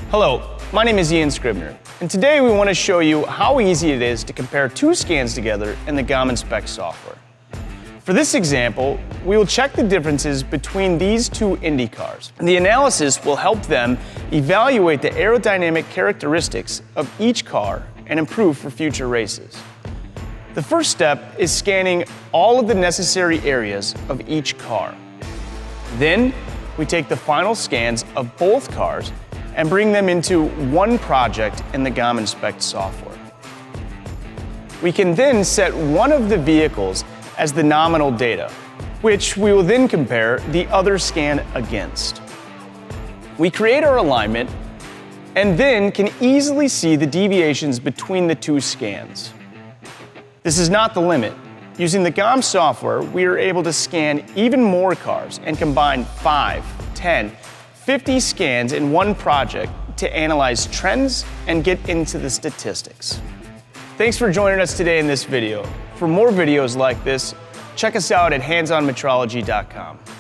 Hello, my name is Ian Scribner, and today we want to show you how easy it is to compare two scans together in the GOM Inspect software. For this example, we will check the differences between these two IndyCars. The analysis will help them evaluate the aerodynamic characteristics of each car and improve for future races. The first step is scanning all of the necessary areas of each car. Then, we take the final scans of both cars and bring them into one project in the GOM Inspect software. We can then set one of the vehicles as the nominal data, which we will then compare the other scan against. We create our alignment and then can easily see the deviations between the two scans. This is not the limit. Using the GOM software, we are able to scan even more cars and combine 5, 10, 50 scans in one project to analyze trends and get into the statistics. Thanks for joining us today in this video. For more videos like this, check us out at HandsOnMetrology.com.